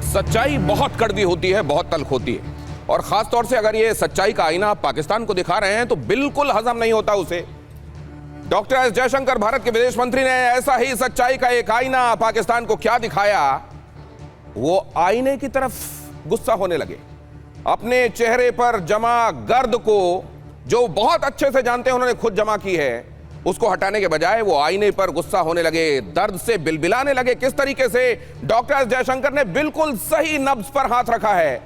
सच्चाई बहुत कड़वी होती है, बहुत तल्ख होती है, और खास तौर से अगर ये सच्चाई का आईना आप पाकिस्तान को दिखा रहे हैं तो बिल्कुल हजम नहीं होता उसे। डॉक्टर एस जयशंकर, भारत के विदेश मंत्री, ने ऐसा ही सच्चाई का एक आईना पाकिस्तान को क्या दिखाया, वो आईने की तरफ गुस्सा होने लगे। अपने चेहरे पर जमा गर्द को, जो बहुत अच्छे से जानते हैं, उन्होंने खुद जमा की है, उसको हटाने के बजाय वो आईने पर गुस्सा होने लगे, दर्द से बिलबिलाने लगे। किस तरीके से डॉक्टर एस जयशंकर ने बिल्कुल सही नब्ज पर हाथ रखा है।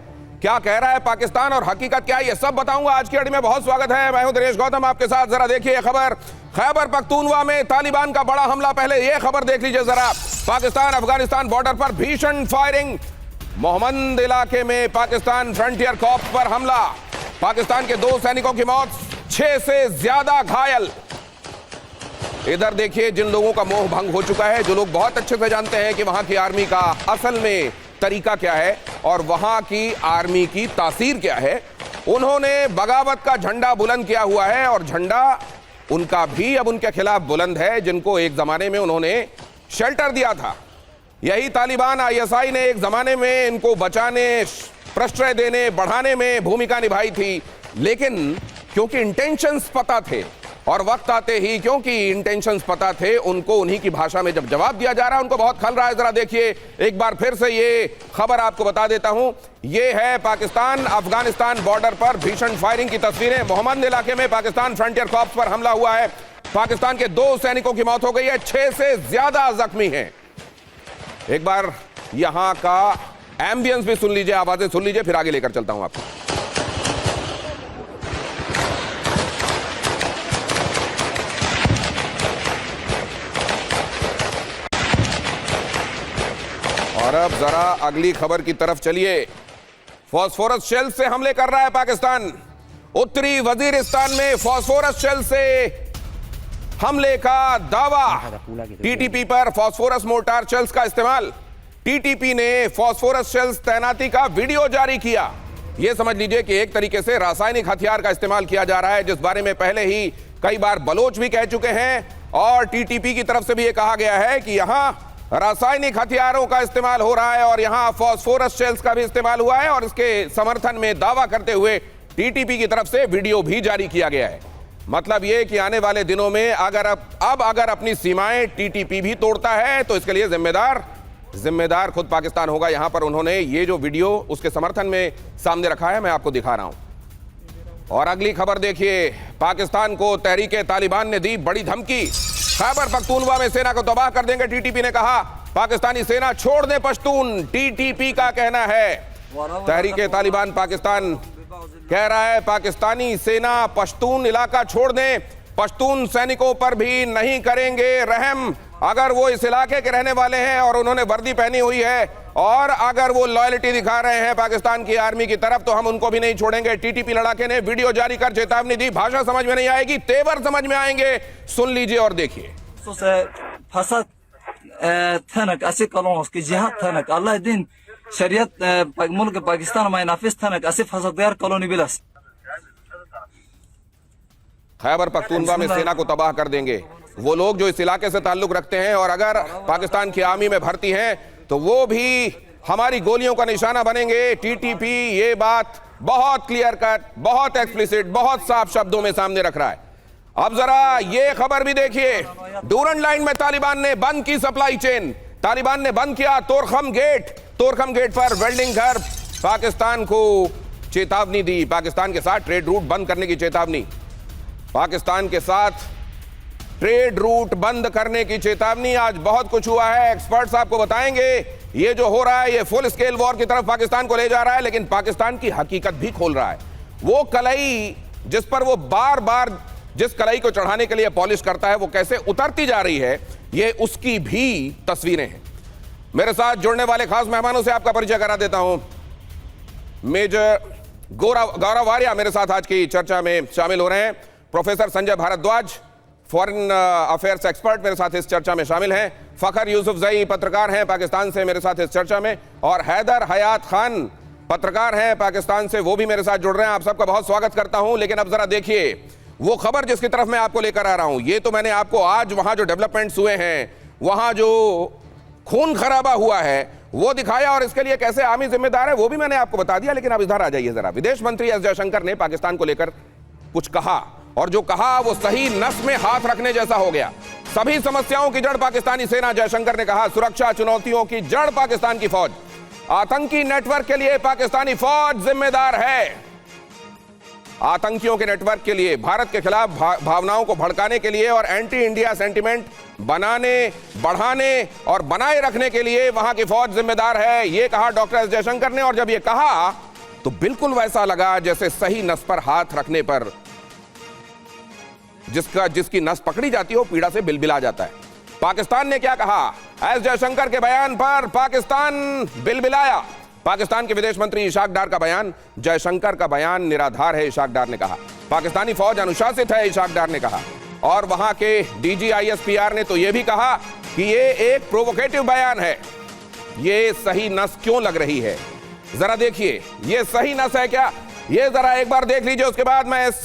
क्या कह रहा है पाकिस्तान और हकीकत क्या है, ये सब बताऊंगा आज की कड़ी में। बहुत स्वागत है, मैं हूं दिनेश गौतम आपके साथ। जरा देखिए खबर, खैबर पख्तूनवा में तालिबान का बड़ा हमला। पहले ये खबर देख लीजिए जरा। पाकिस्तान अफगानिस्तान बॉर्डर पर भीषण फायरिंग। मोहम्मद इलाके में पाकिस्तान फ्रंटियर कॉर्प्स पर हमला। पाकिस्तान के 2 सैनिकों की मौत, 6 से ज्यादा घायल। इधर देखिए, जिन लोगों का मोह भंग हो चुका है, जो लोग बहुत अच्छे से जानते हैं कि वहां की आर्मी का असल में तरीका क्या है और वहां की आर्मी की तासीर क्या है, उन्होंने बगावत का झंडा बुलंद किया हुआ है। और झंडा उनका भी अब उनके खिलाफ बुलंद है, जिनको एक जमाने में उन्होंने शेल्टर दिया था। यही तालिबान, आईएसआई ने एक जमाने में इनको बचाने, प्रश्रय देने, बढ़ाने में भूमिका निभाई थी। लेकिन क्योंकि इंटेंशंस पता थे, और वक्त आते ही क्योंकि इंटेंशंस पता थे, उनको उन्हीं की भाषा में जब जवाब दिया जा रहा है, उनको बहुत खल रहा है। जरा देखिए एक बार फिर से ये खबर आपको बता देता हूं। ये है पाकिस्तान अफगानिस्तान बॉर्डर पर भीषण फायरिंग की तस्वीरें। मोहम्मद इलाके में पाकिस्तान फ्रंटियर कॉर्प्स पर हमला हुआ है। पाकिस्तान के 2 सैनिकों की मौत हो गई है, 6 से ज्यादा जख्मी हैं। एक बार यहां का एम्बियंस भी सुन लीजिए, आवाजें सुन लीजिए, फिर आगे लेकर चलता हूं आपको। और अब जरा अगली खबर की तरफ चलिए। फास्फोरस शेल से हमले कर रहा है पाकिस्तान। उत्तरी वजीरिस्तान में फास्फोरस शेल से हमले का दावा। टीटीपी पर फास्फोरस मोर्टार शेल्स का इस्तेमाल। टीटीपी ने फास्फोरस शेल्स तैनाती का वीडियो जारी किया। यह समझ लीजिए कि एक तरीके से रासायनिक हथियार का इस्तेमाल किया जा रहा है, जिस बारे में पहले ही कई बार बलोच भी कह चुके हैं, और टीटीपी की तरफ से भी यह कहा गया है कि यहां रासायनिक हथियारों का इस्तेमाल हो रहा है और यहां फास्फोरस शेल्स का भी इस्तेमाल हुआ है। और इसके समर्थन में दावा करते हुए टीटीपी की तरफ से वीडियो भी जारी किया गया है। मतलब यह कि आने वाले दिनों में अगर अपनी सीमाएं टीटीपी भी तोड़ता है तो इसके लिए जिम्मेदार खुद पाकिस्तान होगा। यहां पर उन्होंने ये जो वीडियो उसके समर्थन में सामने रखा है, मैं आपको दिखा रहा हूं। और अगली खबर देखिए, पाकिस्तान को तहरीके तालिबान ने दी बड़ी धमकी। खैबर पख्तूनवा में सेना को तबाह कर देंगे, टीटीपी ने कहा। पाकिस्तानी सेना छोड़ दे पश्तून, टीटीपी का कहना है। तहरीके तालिबान पाकिस्तान कह रहा है पाकिस्तानी सेना पश्तून इलाका छोड़ दें, पश्तून सैनिकों पर भी नहीं करेंगे रहम। अगर वो इस इलाके के रहने वाले हैं और उन्होंने वर्दी पहनी हुई है और अगर वो लॉयल्टी दिखा रहे हैं पाकिस्तान की आर्मी की तरफ, तो हम उनको भी नहीं छोड़ेंगे। टीटीपी लड़ाके ने वीडियो जारी कर चेतावनी दी। भाषा समझ में नहीं आएगी, तेवर समझ में आएंगे। सुन लीजिए और देखिए। मुल्क पाकिस्तान में नाफिज थनक असि फसदगार कॉलोनी बिलस। खैबर पख्तूनवा में सेना को तबाह कर देंगे वो लोग जो इस इलाके से ताल्लुक रखते हैं, और अगर पाकिस्तान की आर्मी में भर्ती हैं तो वो भी हमारी गोलियों का निशाना बनेंगे। टीटीपी ये बात बहुत क्लियर कट, बहुत एक्सप्लिसिट, बहुत साफ शब्दों में सामने रख रहा है। अब जरा ये खबर भी देखिए। डूरन लाइन में तालिबान ने बंद की सप्लाई चेन। तालिबान ने बंद किया तोरखम गेट पर वेल्डिंग घर। पाकिस्तान को चेतावनी दी, पाकिस्तान के साथ ट्रेड रूट बंद करने की चेतावनी। पाकिस्तान के साथ ट्रेड रूट बंद करने की चेतावनी। आज बहुत कुछ हुआ है, एक्सपर्ट्स आपको बताएंगे। ये जो हो रहा है ये फुल स्केल वॉर की तरफ पाकिस्तान को ले जा रहा है, लेकिन पाकिस्तान की हकीकत भी खोल रहा है। वो कलई जिस पर वो बार बार जिस कलई को चढ़ाने के लिए पॉलिश करता है, वो कैसे उतरती जा रही है, ये उसकी भी तस्वीरें हैं। मेरे साथ जुड़ने वाले खास मेहमानों से आपका परिचय करा देता हूं। मेजर गौरव वारिया मेरे साथ आज की चर्चा में शामिल हो रहे हैं। Professor Sanjay Bhardwaj, foreign affairs expert, मेरे साथ इस चर्चा में शामिल हैं। फखर यूसुफजई पत्रकार हैं पाकिस्तान से, मेरे साथ इस चर्चा में। और हैदर हयात खान पत्रकार हैं पाकिस्तान से, वो भी मेरे साथ जुड़ रहे हैं। आप सबका बहुत स्वागत करता हूं। लेकिन अब जरा देखिए, वो खबर जिसकी तरफ मैं आपको लेकर आ रहा हूं, ये तो मैंने आपको आज वहां जो डेवलपमेंट्स हुए हैं, वहां जो खून खराबा हुआ है, वो दिखाया, और इसके लिए कैसे आर्मी जिम्मेदार है वो भी मैंने आपको बता दिया। लेकिन अब इधर आ जाइए जरा। विदेश मंत्री एस जयशंकर ने पाकिस्तान को लेकर कुछ कहा, और जो कहा वो सही नस में हाथ रखने जैसा हो गया। सभी समस्याओं की जड़ पाकिस्तानी सेना, जयशंकर ने कहा। सुरक्षा चुनौतियों की जड़ पाकिस्तान की फौज। आतंकी नेटवर्क के लिए पाकिस्तानी फौज जिम्मेदार है। आतंकियों के नेटवर्क के लिए, भारत के खिलाफ भावनाओं को भड़काने के लिए और एंटी इंडिया सेंटिमेंट बनाने, बढ़ाने और बनाए रखने के लिए वहां की फौज जिम्मेदार है, यह कहा डॉक्टर एस जयशंकर ने। और जब यह कहा तो बिल्कुल वैसा लगा जैसे सही नस पर हाथ रखने पर जिसकी नस पकड़ी जाती हो पीड़ा से बिलबिला जाता है। पाकिस्तान ने क्या कहा? एस जयशंकर के बयान पर पाकिस्तान बिलबिलाया। पाकिस्तान के विदेश मंत्री इशाक डार का बयान, जयशंकर का बयान निराधार है, इशाक डार ने कहा। पाकिस्तानी फौज अनुशासित है, इशाक डार ने कहा। और वहां के DGISPR ने तो यह भी कहा कि यह एक प्रोवोकेटिव बयान है। यह सही नस क्यों लग रही है? जरा देखिए, यह सही नस है क्या? यह जरा एक बार देख लीजिए, उसके बाद मैं इस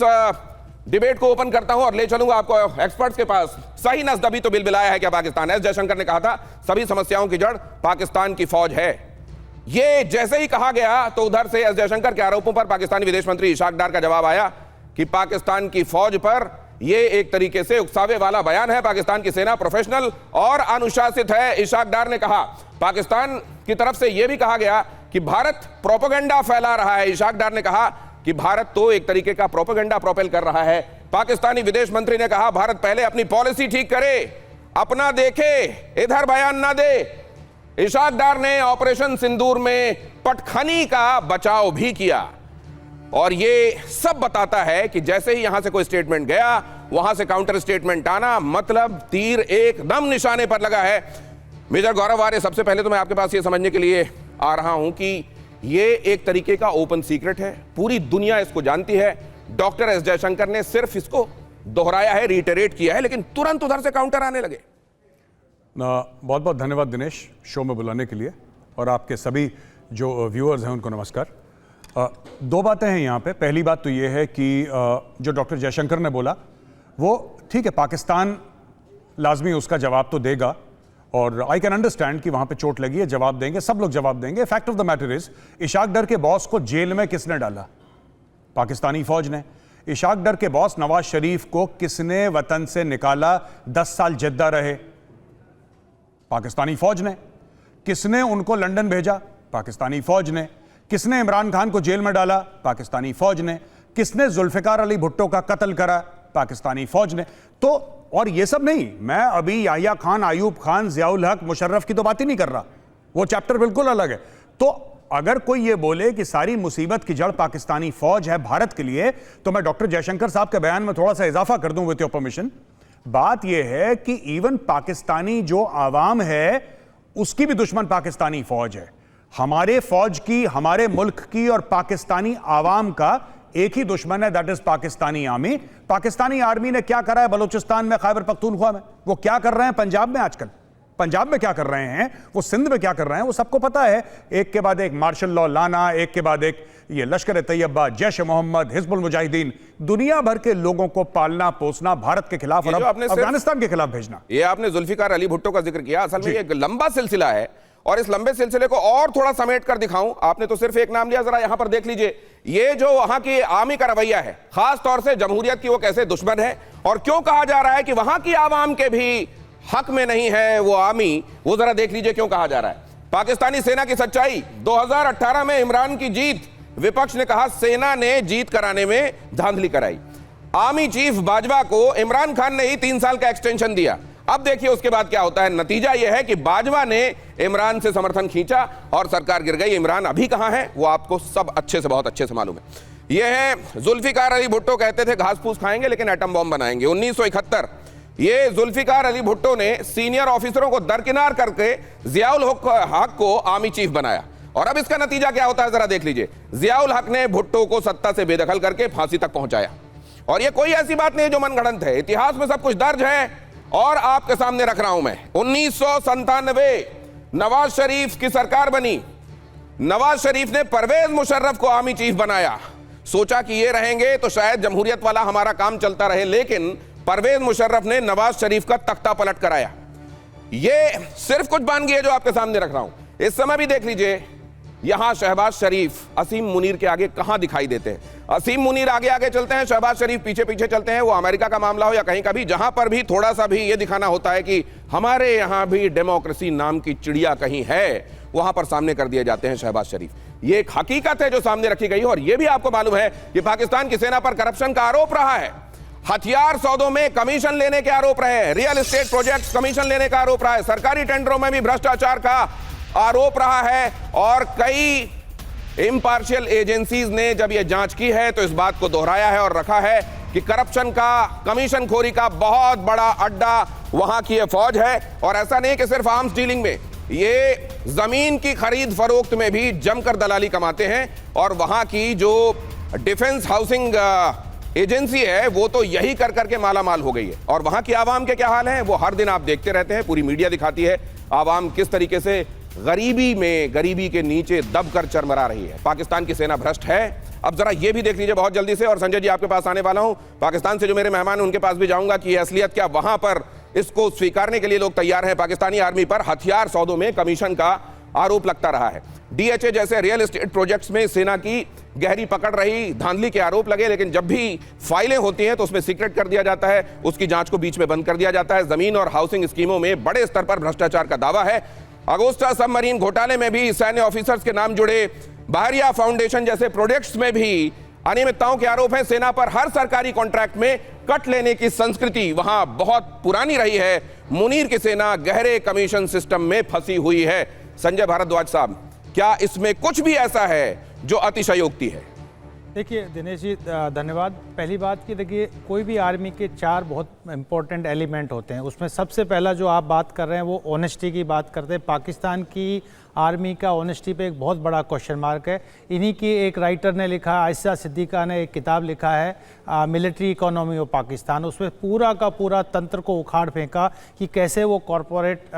डिबेट को ओपन करता हूं और ले चलूंगा आपको एक्सपर्ट्स के पास। सही नस दबी तो बिलबिलाया है क्या पाकिस्तान? एस जयशंकर ने कहा था सभी समस्याओं की जड़ पाकिस्तान की फौज है। ये जैसे ही कहा गया तो उधर से एस जयशंकर के आरोपों पर पाकिस्तानी विदेश मंत्री इशाक डार का जवाब आया कि पाकिस्तान की फौज पर यह एक तरीके से उकसावे वाला बयान है। पाकिस्तान की सेना प्रोफेशनल और अनुशासित है, इशाक डार ने कहा। पाकिस्तान की तरफ से यह भी कहा गया कि भारत प्रोपेगेंडा फैला रहा है। इशाक डार ने कहा कि भारत तो एक तरीके का प्रोपेगेंडा प्रोपेल कर रहा है। पाकिस्तानी विदेश मंत्री ने कहा भारत पहले अपनी पॉलिसी ठीक करे, अपना देखे, इधर बयान ना दे। इशाक डार ने ऑपरेशन सिंदूर में पटखनी का बचाव भी किया, और ये सब बताता है कि जैसे ही यहां से कोई स्टेटमेंट गया वहां से काउंटर स्टेटमेंट आना, मतलब तीर एकदम निशाने पर लगा है। मेजर गौरव आर्य, सबसे पहले तो मैं आपके पास ये समझने के लिए आ रहा हूं कि ये एक तरीके का ओपन सीक्रेट है, पूरी दुनिया इसको जानती है। डॉक्टर एस जयशंकर ने सिर्फ इसको दोहराया है, रिटरेट किया है, लेकिन तुरंत उधर से काउंटर आने लगे। बहुत बहुत धन्यवाद दिनेश, शो में बुलाने के लिए, और आपके सभी जो व्यूअर्स हैं उनको नमस्कार। दो बातें हैं यहाँ पे। पहली बात तो ये है कि जो डॉक्टर जयशंकर ने बोला वो ठीक है, पाकिस्तान लाजमी उसका जवाब तो देगा, और आई कैन अंडरस्टैंड कि वहाँ पे चोट लगी है, जवाब देंगे, सब लोग जवाब देंगे। Fact of the matter is, Ishaq Dar के बॉस को जेल में किसने डाला? पाकिस्तानी फौज ने। इशाक डार के बॉस नवाज शरीफ को किसने वतन से निकाला? 10 साल जिद्दा रहे, पाकिस्तानी फौज ने। किसने उनको लंदन भेजा? पाकिस्तानी फौज ने। किसने इमरान खान को जेल में डाला? पाकिस्तानी फौज ने। किसने जुल्फिकार अली भुट्टो का कत्ल करा? पाकिस्तानी फौज ने। तो और ये सब नहीं, मैं अभी याहिया खान, आयूब खान, जियाउल हक, मुशर्रफ की तो बात ही नहीं कर रहा, वो चैप्टर बिल्कुल अलग है। तो अगर कोई ये बोले कि सारी मुसीबत की जड़ पाकिस्तानी फौज है भारत के लिए, तो मैं डॉक्टर जयशंकर साहब के बयान में थोड़ा सा इजाफा कर दूं विद योर परमिशन। बात यह है कि इवन पाकिस्तानी जो आवाम है उसकी भी दुश्मन पाकिस्तानी फौज है। हमारे फौज की, हमारे मुल्क की और पाकिस्तानी आवाम का एक ही दुश्मन है, that is Pakistani army. Pakistani army ने क्या करा है बलूचिस्तान में, खैबर पख्तूनख्वा में? वो क्या कर रहे हैं पंजाब में आजकल? पंजाब में क्या कर रहे हैं, वो सिंध में क्या कर रहे हैं, वो सबको पता है। एक के बाद एक मार्शल लॉ लाना, एक के बाद एक ये लश्कर तैयबा, जैश मोहम्मद, हिजबुल मुजाहिदीन, दुनिया भर के लोगों को पालना पोसना, भारत के खिलाफ और अफगानिस्तान के खिलाफ भेजना। ये आपने जुल्फिकार अली भुट्टो का जिक्र किया, असल में एक लंबा सिलसिला है, और इस लंबे सिलसिले को और थोड़ा समेट कर दिखाऊं। आपने तो सिर्फ एक नाम लिया, जरा यहां पर देख लीजिए। ये जो वहां की आर्मी का रवैया है, खास तौर से जमहूरियत की, वो कैसे दुश्मन है, और क्यों कहा जा रहा है कि वहां की आवाम के भी हक में नहीं है वो आर्मी, वो जरा देख लीजिए क्यों कहा जा रहा है। पाकिस्तानी सेना की सच्चाई, 2018 में इमरान की जीत, विपक्ष ने कहा सेना ने जीत कराने में धांधली कराई। आर्मी चीफ बाजवा को इमरान खान ने ही 3 साल का एक्सटेंशन दिया। अब देखिए उसके बाद क्या होता है। नतीजा यह है कि बाजवा ने इमरान से समर्थन खींचा और सरकार गिर गई। इमरान अभी कहां है वो आपको सब अच्छे से, बहुत अच्छे से मालूम है। यह है जुल्फिकार अली भुट्टो, कहते थे घास फूस खाएंगे लेकिन एटम बॉम्ब बनाएंगे। 1971 ये जुल्फिकार अली भुट्टो ने सीनियर ऑफिसरों को दरकिनार करके जियाउल हक को आर्मी चीफ बनाया, और अब इसका नतीजा क्या होता है जरा देख लीजिए। जियाउल हक ने भुट्टो को सत्ता से बेदखल करके फांसी तक पहुंचाया, और यह कोई ऐसी बात नहीं है जो मनगढ़ंत है, इतिहास में सब कुछ दर्ज है और आपके सामने रख रहा हूं मैं। 1997 नवाज शरीफ की सरकार बनी। नवाज शरीफ ने परवेज मुशर्रफ को आर्मी चीफ बनाया। सोचा कि ये रहेंगे तो शायद जमहूरियत वाला हमारा काम चलता रहे, लेकिन परवेज मुशर्रफ ने नवाज शरीफ का तख्ता पलट कराया। ये सिर्फ कुछ बानगी है जो आपके सामने रख रहा हूं। इस समय भी देख लीजिए, यहां शहबाज शरीफ असीम मुनीर के आगे कहां दिखाई देते हैं। असीम मुनीर आगे आगे चलते हैं, शहबाज शरीफ पीछे पीछे चलते हैं। वो अमेरिका का मामला हो या कहीं का भी, जहां पर भी थोड़ा सा भी ये दिखाना होता है कि हमारे यहां भी डेमोक्रेसी नाम की चिड़िया कहीं है, वहां पर सामने कर दिए जाते हैं शहबाज शरीफ। ये एक हकीकत है जो सामने रखी गई है। और यह भी आपको मालूम है कि पाकिस्तान की सेना पर करप्शन का आरोप रहा है, हथियार सौदों में कमीशन लेने के आरोप रहे, रियल एस्टेट प्रोजेक्ट्स कमीशन लेने का आरोप रहा है, सरकारी टेंडरों में भी भ्रष्टाचार का आरोप रहा है। और कई इम्पार्शियल एजेंसीज ने जब यह जांच की है तो इस बात को दोहराया है और रखा है कि करप्शन का, कमीशन खोरी का बहुत बड़ा अड्डा वहां की यह फौज है। और ऐसा नहीं कि सिर्फ आर्म्स डीलिंग में, ये जमीन की खरीद फरोख्त में भी जमकर दलाली कमाते हैं। और वहां की जो डिफेंस हाउसिंग एजेंसी है वो तो यही कर करके माला माल हो गई है। और वहां की आवाम के क्या हाल है वो हर दिन आप देखते रहते हैं, पूरी मीडिया दिखाती है आवाम किस तरीके से गरीबी में, गरीबी के नीचे दबकर चरमरा रही है। पाकिस्तान की सेना भ्रष्ट है। अब जरा ये भी देख लीजिए बहुत जल्दी से, और संजय जी आपके पास आने वाला हूं, पाकिस्तान से जो मेरे मेहमान हैं उनके पास भी जाऊंगा कि असलियत क्या वहां पर इसको स्वीकारने के लिए लोग तैयार हैं। पाकिस्तानी आर्मी पर हथियार सौदों में कमीशन का आरोप लगता रहा है। डीएचए जैसे रियल एस्टेट प्रोजेक्ट्स में सेना की गहरी पकड़ रही, धांधली के आरोप लगे, लेकिन जब भी फाइलें होती हैं तो उसमें सीक्रेट कर दिया जाता है, उसकी जांच को बीच में बंद कर दिया जाता है। जमीन और हाउसिंग स्कीमों में बड़े स्तर पर भ्रष्टाचार का दावा है। अगोस्टा सबमरीन घोटाले में भी सैन्य ऑफिसर्स के नाम जुड़े, बहरिया फाउंडेशन जैसे प्रोजेक्ट्स में भी अनियमितताओं के आरोप हैं। सेना पर हर सरकारी कॉन्ट्रैक्ट में कट लेने की संस्कृति वहां बहुत पुरानी रही है। मुनीर की सेना गहरे कमीशन सिस्टम में फंसी हुई है। संजय भारद्वाज साहब, क्या इसमें कुछ भी ऐसा है जो अतिशयोक्ति है? देखिए दिनेश जी, धन्यवाद। पहली बात कि देखिए, कोई भी आर्मी के 4 बहुत इंपॉर्टेंट एलिमेंट होते हैं। उसमें सबसे पहला जो आप बात कर रहे हैं वो ऑनेस्टी की बात करते हैं। पाकिस्तान की आर्मी का ऑनेस्टी पे एक बहुत बड़ा क्वेश्चन मार्क है। इन्हीं की एक राइटर ने लिखा, आयशा सिद्दीका ने एक किताब लिखा है मिलिट्री इकोनॉमी ऑफ पाकिस्तान। उसमें पूरा का पूरा तंत्र को उखाड़ फेंका कि कैसे वो कॉरपोरेट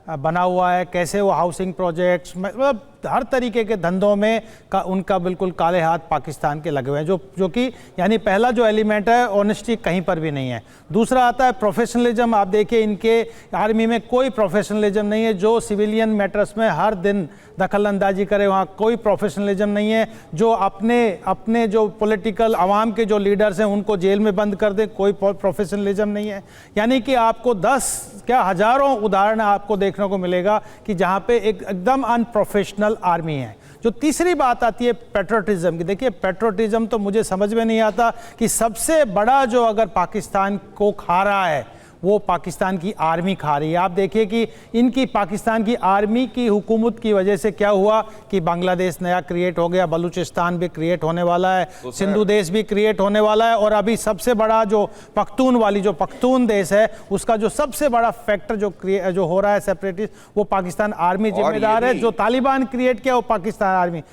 बना हुआ है, कैसे वो हाउसिंग प्रोजेक्ट्स, मतलब हर तरीके के धंधों में उनका बिल्कुल काले हाथ पाकिस्तान के लगे हुए हैं, जो कि यानी पहला जो एलिमेंट है ऑनेस्टी कहीं पर भी नहीं है। दूसरा आता है प्रोफेशनलिज्म। आप देखिए इनके आर्मी में कोई प्रोफेशनलिज्म नहीं है। जो सिविलियन मैटर्स में हर दिन दखल अंदाजी करे वहाँ कोई प्रोफेशनलिज्म नहीं है। जो अपने जो पॉलिटिकल आवाम के जो लीडर्स हैं उनको जेल में बंद कर दे, कोई प्रोफेशनलिज्म नहीं है। यानी कि आपको 10 क्या हजारों उदाहरण आपको देखने को मिलेगा कि जहाँ पे एकदम अनप्रोफेशनल आर्मी है। जो तीसरी बात आती है पेट्रोटिज्म की। देखिए पेट्रोटिज्म तो मुझे समझ में नहीं आता कि सबसे बड़ा जो अगर पाकिस्तान को खा रहा है वो पाकिस्तान की आर्मी खा रही है। आप देखिए कि इनकी पाकिस्तान की आर्मी की हुकूमत की वजह से क्या हुआ कि बांग्लादेश नया क्रिएट हो गया, बलूचिस्तान भी क्रिएट होने वाला है, सिंधु देश भी क्रिएट होने वाला है, और अभी सबसे बड़ा जो पख्तून देश है उसका जो सबसे बड़ा फैक्टर जो हो रहा है सेपरेटिस्ट, वो पाकिस्तान आर्मी जिम्मेदार है। जो तालिबान क्रिएट किया वो पाकिस्तान आर्मी।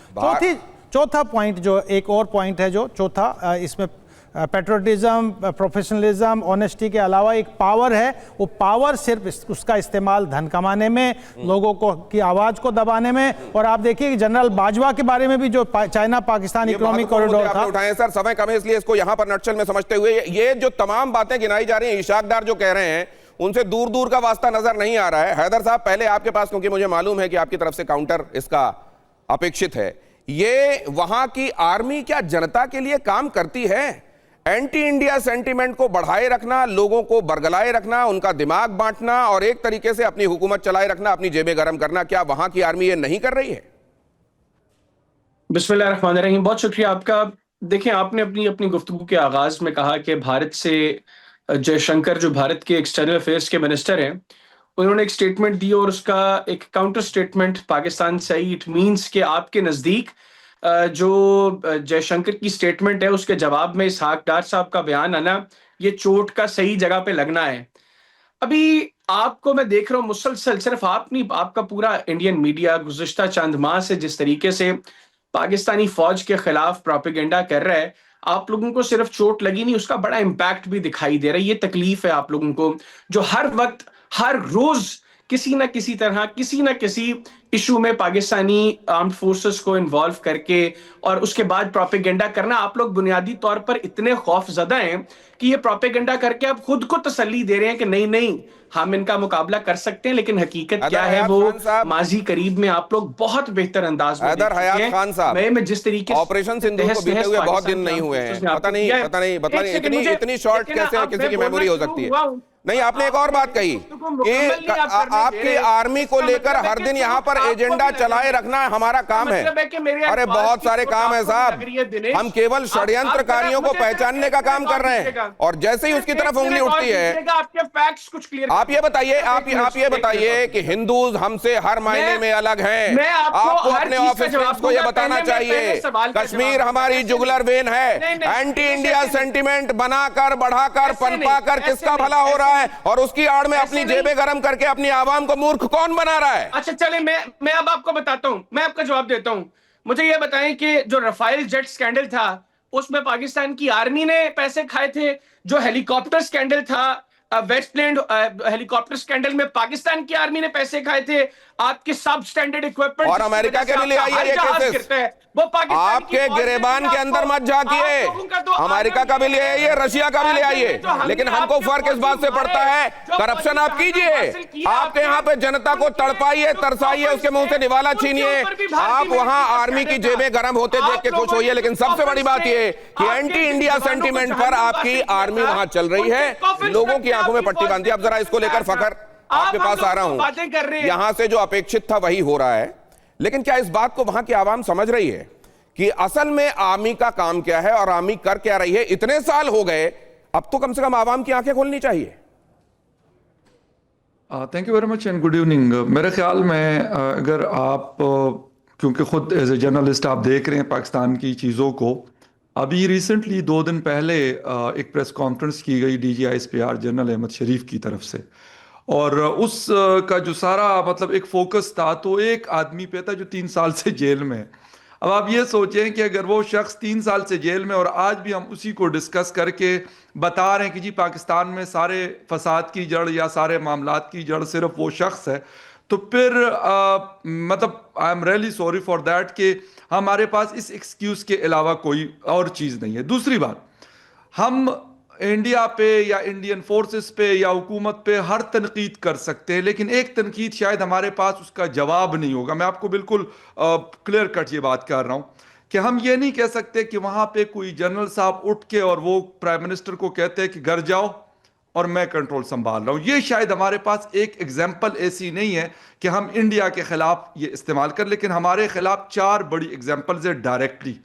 चौथा पॉइंट जो एक और पॉइंट है जो चौथा इसमें पेट्रोटिज्म, प्रोफेशनलिज्म, ऑनेस्टी के अलावा एक पावर है। वो पावर सिर्फ उसका इस्तेमाल धन कमाने में, लोगों को की आवाज़ को दबाने में। और आप देखिए कि जनरल बाजवा के बारे में भी जो चाइना पाकिस्तान इकोनॉमिक कॉरिडोर था, उठाए सर, समय कम है इसलिए इसको यहां पर नटशल में समझते हुए ये जो तमाम बातें गिनाई जा रही हैं, इशाक डार जो कह रहे हैं उनसे दूर दूर का वास्ता नजर नहीं आ रहा है। हैदर साहब, पहले आपके पास, क्योंकि मुझे मालूम है कि आपकी तरफ से काउंटर इसका अपेक्षित है, ये वहां की आर्मी क्या जनता के लिए काम करती है? एंटी इंडिया सेंटीमेंट को बढ़ाए रखना, लोगों को बरगलाए रखना, उनका दिमाग बांटना और एक तरीके से अपनी हुकूमत चलाए रखना, अपनी जेबें गर्म करना, क्या वहां की आर्मी ये नहीं कर रही है? बिस्मिल्लाहिर्रहमानिर्रहीम, बहुत शुक्रिया आपका। देखिए, आपने अपनी गुफ्तगू के आगाज में कहा कि भारत से जयशंकर, जो भारत के एक्सटर्नल अफेयर्स के मिनिस्टर हैं, उन्होंने एक स्टेटमेंट दी और उसका एक काउंटर स्टेटमेंट पाकिस्तान से आई। इट मीन्स कि आपके नजदीक जो जयशंकर की स्टेटमेंट है उसके जवाब में इसहाक डार साहब का बयान आना, ये चोट का सही जगह पे लगना है। अभी आपको मैं देख रहा हूँ मुसलसल, सिर्फ आप नहीं, आपका पूरा इंडियन मीडिया गुज़िश्ता चंद माह से जिस तरीके से पाकिस्तानी फौज के खिलाफ प्रोपेगेंडा कर रहा है, आप लोगों को सिर्फ चोट लगी नहीं, उसका बड़ा इंपैक्ट भी दिखाई दे रहा है। ये तकलीफ है आप लोगों को, जो हर वक्त हर रोज किसी ना किसी तरह किसी ना किसी इशू में पाकिस्तानी आर्म्ड फोर्सेस को इन्वॉल्व करके और उसके बाद प्रोपेगेंडा करना, आप लोग बुनियादी तौर पर इतने खौफजदा हैं कि ये प्रोपेगेंडा करके आप खुद को तसल्ली दे रहे हैं कि नहीं नहीं हम इनका मुकाबला कर सकते हैं, लेकिन हकीकत क्या है वो माजी करीब में आप लोग बहुत बेहतर अंदाज में हैदर हयात खान साहब, मैं जिस तरीके ऑपरेशन सिंदूर को बीते हुए बहुत दिन नहीं हुए हैं, पता नहीं इतनी शॉर्ट कैसे किसी की मेमोरी हो सकती है। नहीं, आपने एक और बात कही कि आपकी आर्मी को लेकर हर दिन यहाँ पर एजेंडा चलाए रखना हमारा काम है। अरे बहुत सारे काम है साहब, हम केवल षड्यंत्रकारियों को पहचानने का काम कर रहे हैं और जैसे ही उसकी तरफ उंगली उठती है। आपके फैक्ट्स कुछ क्लियर, आप ये बताइए कि हिंदूज हमसे हर मायने में अलग हैं। आपको अपने ऑफिसर्स को ये बताना चाहिए कश्मीर हमारी जुगलर वेन है। एंटी इंडिया सेंटिमेंट बनाकर बढ़ाकर पनपाकर किसका भला हो रहा है और उसकी आड़ में अपनी जेबें गरम करके अपनी आवाम को मूर्ख कौन बना रहा है? अच्छा चले, मैं अब आपको बताता हूं, मैं आपका जवाब देता हूं। मुझे यह बताएं कि जो रफाइल जेट स्कैंडल था उसमें पाकिस्तान की आर्मी ने पैसे खाए थे। जो हेलीकॉप्टर स्कैंडल था, वेस्ट प्लेन हेलीकॉप्टर स्कैंडल में पाकिस्तान की आर्मी ने पैसे खाए थे। आपके सब स्टैंडर्ड इक्विपमेंट और अमेरिका के भी ले आइए ये केसेस, वो पाकिस्तान आपके गिरेबान के अंदर मत झांकिए। अमेरिका का भी ले आइए, रशिया का भी ले आइए, लेकिन हमको फर्क इस बात से पड़ता है करप्शन आप कीजिए, आपके यहाँ पे जनता को तड़पाइए तरसाइए, उसके मुंह से निवाला छीनिए। आप वहां आर्मी की जेबें गर्म होते देख के खुश होइए, लेकिन सबसे बड़ी बात यह कि एंटी इंडिया सेंटीमेंट पर आपकी आर्मी वहां चल रही है, लोगों की आंखों में पट्टी बांधी। अब जरा इसको लेकर फखर आपके पास आ रहा हूं, यहां से जो अपेक्षित था वही हो रहा है, लेकिन क्या इस बात को वहां की आवाम समझ रही है कि असल में आर्मी का काम क्या है और आर्मी कर क्या रही है? इतने साल हो गए, अब तो कम से कम आवाम की आंखें खोलनी चाहिए। Thank you very much and good evening. मेरे ख्याल में अगर आप क्योंकि खुद एज ए जर्नलिस्ट आप देख रहे हैं पाकिस्तान की चीज़ों को, अभी रिसेंटली 2 दिन पहले एक प्रेस कॉन्फ्रेंस की गई DGISPR जनरल अहमद शरीफ की तरफ से, और उस का जो सारा मतलब एक फोकस था तो एक आदमी पे था जो 3 साल से जेल में है। अब आप ये सोचें कि अगर वो शख्स 3 साल से जेल में और आज भी हम उसी को डिस्कस करके बता रहे हैं कि जी पाकिस्तान में सारे फसाद की जड़ या सारे मामलात की जड़ सिर्फ वो शख्स है, तो फिर मतलब I am really sorry for that कि हमारे पास इस एक्सक्यूज़ के अलावा कोई और चीज़ नहीं है। दूसरी बात, हम इंडिया पे या इंडियन फोर्सेस पे या हुकूमत पे हर तनकीद कर सकते हैं, लेकिन एक तनकीद शायद हमारे पास उसका जवाब नहीं होगा। मैं आपको बिल्कुल क्लियर कट ये बात कर रहा हूँ कि हम ये नहीं कह सकते कि वहाँ पे कोई जनरल साहब उठ के और वो प्राइम मिनिस्टर को कहते हैं कि घर जाओ और मैं कंट्रोल संभाल रहा हूँ। ये शायद हमारे पास एक एग्जाम्पल ऐसी नहीं है कि हम इंडिया के खिलाफ ये इस्तेमाल कर, लेकिन हमारे खिलाफ 4 बड़ी एग्जाम्पल्स है डायरेक्टली।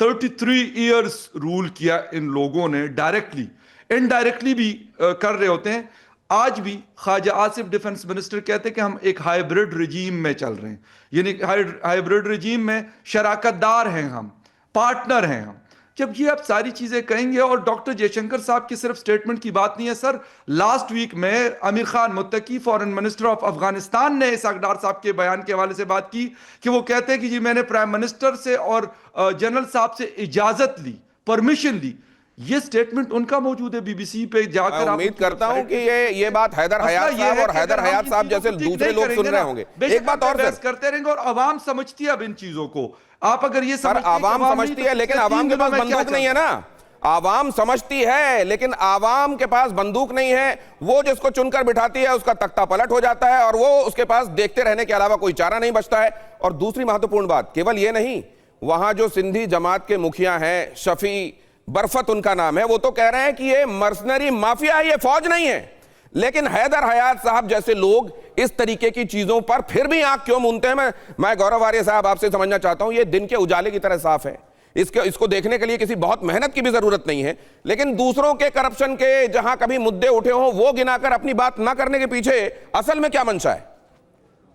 33 ईयर्स रूल किया इन लोगों ने डायरेक्टली, इनडायरेक्टली भी कर रहे होते हैं। आज भी ख्वाजा आसिफ डिफेंस मिनिस्टर कहते हैं कि हम एक हाइब्रिड रजीम में चल रहे हैं, यानी हाइब्रिड रजीम में शराकतदार हैं, हम पार्टनर हैं हम। जब ये आप सारी चीजें कहेंगे, और डॉक्टर जयशंकर साहब की सिर्फ स्टेटमेंट की बात नहीं है सर, लास्ट वीक में Amir Khan Muttaqi foreign minister of Afghanistan ने इसाकडार साहब के बयान के हवाले से बात की कि वो कहते हैं कि जी मैंने प्राइम मिनिस्टर से और जनरल साहब से इजाजत ली, परमिशन ली। ये स्टेटमेंट उनका मौजूद है BBC पे जाकर। उम्मीद करता हूं कि ये बात हैदर हयात साहब और हैदर हयात साहब जैसे दूसरे लोग सुन रहे होंगे। एक बात और सर, करते रहेंगे और आवाम समझती है अब इन चीजों को। आप अगर ये सर आवाम समझती है, लेकिन आवाम के पास बंदूक नहीं है ना। आवाम समझती है लेकिन आवाम के पास बंदूक नहीं है। वो जिसको चुनकर बिठाती है उसका तख्ता पलट हो जाता है और वो उसके पास देखते रहने के अलावा कोई चारा नहीं बचता है। और दूसरी महत्वपूर्ण बात केवल ये नहीं, वहां जो सिंधी जमात के मुखिया हैं, शफी बरफत उनका नाम है, वो तो कह रहे हैं कि ये मर्सनरी माफिया है, ये फौज नहीं है। लेकिन हैदर हयात साहब जैसे लोग इस तरीके की चीजों पर फिर भी आंख क्यों मूंदते हैं? मैं गौरव आर्य साहब आपसे समझना चाहता हूं। ये दिन के उजाले की तरह साफ है, इसको देखने के लिए किसी बहुत मेहनत की भी जरूरत नहीं है। लेकिन दूसरों के करप्शन के जहां कभी मुद्दे उठे हों वो गिनाकर अपनी बात ना करने के पीछे असल में क्या मंशा है?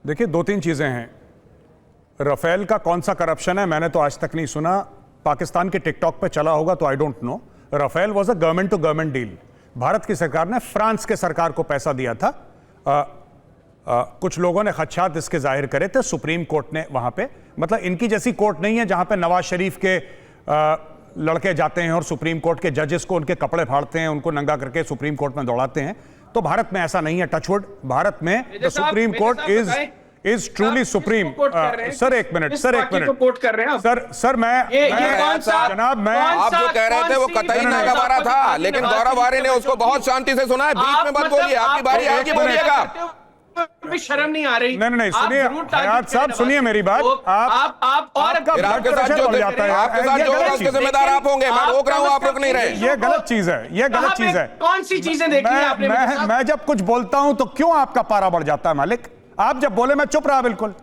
देखिए 2-3 चीजें हैं। राफेल का कौन सा करप्शन है मैंने तो आज तक नहीं सुना। पाकिस्तान के टिकटॉक पे चला होगा तो I don't know. Rafale was a government to government deal. भारत की सरकार ने फ्रांस के सरकार को पैसा दिया था। कुछ लोगों ने खदशात इसके जाहिर करे थे, सुप्रीम कोर्ट ने वहां पे, मतलब इनकी जैसी कोर्ट नहीं है जहां पे नवाज शरीफ के लड़के जाते हैं और सुप्रीम कोर्ट के जजेस को उनके कपड़े फाड़ते हैं, उनको नंगा करके सुप्रीम कोर्ट में दौड़ाते हैं। तो भारत में ऐसा नहीं है। टचवुड, भारत में the supreme court is truly supreme. Sir एक मिनट, सर एक मिनट, कोट कर रहे हैं सर मैं जनाब मैं आप जो कह रहे थे वो कतई नाकाबारा था, लेकिन गौरव आर्य ने उसको बहुत शांति से सुना है। बीच में मत बोलिए, आपकी बारी आएगी, बोलिएगा। भी शर्म नहीं आ रही? नहीं, सुनिए हयात साहब, सुनिए मेरी बात। आप और आपके साथ जो होगा उसके जिम्मेदार आप होंगे। मैं रोक रहा हूँ, आप रोक नहीं रहे। ये गलत चीज है, ये गलत चीज है। कौन सी चीजें देखी है आपने? मैं जब कुछ बोलता हूं तो क्यों आपका पारा बढ़ जाता है मालिक? आप जब बोले मैं चुप रहा, बिल्कुल